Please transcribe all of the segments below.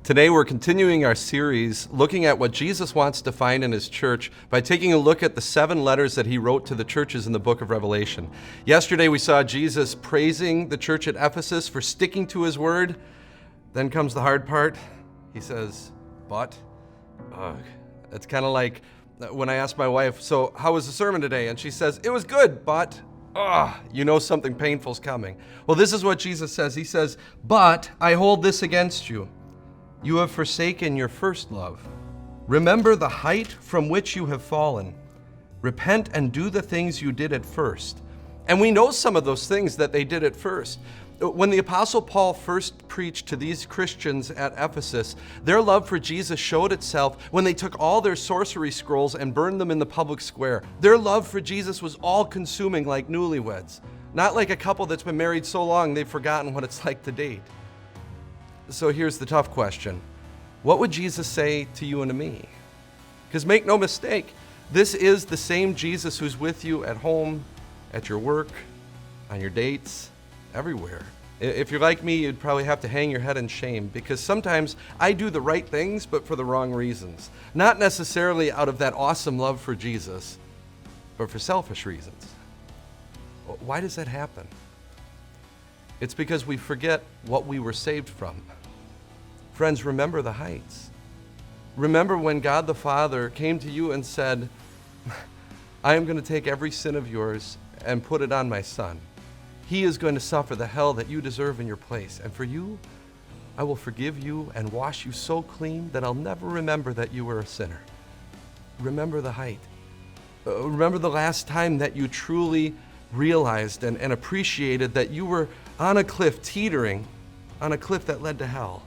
Today we're continuing our series looking at what Jesus wants to find in his church by taking a look at the 7 letters that he wrote to the churches in the book of Revelation. Yesterday we saw Jesus praising the church at Ephesus for sticking to his word. Then comes the hard part. He says, but. It's kind of like when I ask my wife, so how was the sermon today? And she says, it was good, but. You know something painful's coming. Well, this is what Jesus says. He says, but I hold this against you. You have forsaken your first love. Remember the height from which you have fallen. Repent and do the things you did at first. And we know some of those things that they did at first. When the Apostle Paul first preached to these Christians at Ephesus, their love for Jesus showed itself when they took all their sorcery scrolls and burned them in the public square. Their love for Jesus was all-consuming like newlyweds, not like a couple that's been married so long they've forgotten what it's like to date. So here's the tough question. What would Jesus say to you and to me? Because make no mistake, this is the same Jesus who's with you at home, at your work, on your dates, everywhere. If you're like me, you'd probably have to hang your head in shame because sometimes I do the right things, but for the wrong reasons. Not necessarily out of that awesome love for Jesus, but for selfish reasons. Why does that happen? It's because we forget what we were saved from. Friends, remember the heights. Remember when God the Father came to you and said, I am going to take every sin of yours and put it on my Son. He is going to suffer the hell that you deserve in your place. And for you, I will forgive you and wash you so clean that I'll never remember that you were a sinner. Remember the height. Remember the last time that you truly realized and appreciated that you were on a cliff, teetering on a cliff that led to hell.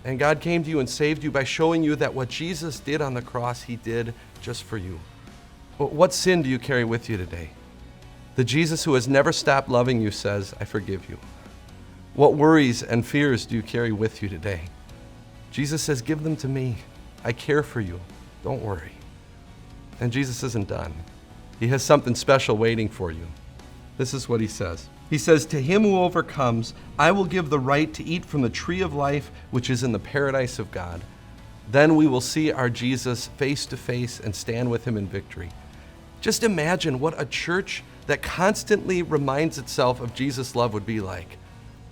And God came to you and saved you by showing you that what Jesus did on the cross, he did just for you. What sin do you carry with you today? The Jesus who has never stopped loving you says, I forgive you. What worries and fears do you carry with you today? Jesus says, give them to me. I care for you. Don't worry. And Jesus isn't done. He has something special waiting for you. This is what he says. He says, to him who overcomes, I will give the right to eat from the tree of life, which is in the paradise of God. Then we will see our Jesus face to face and stand with him in victory. Just imagine what a church that constantly reminds itself of Jesus' love would be like.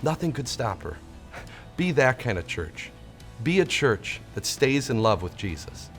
Nothing could stop her. Be that kind of church. Be a church that stays in love with Jesus.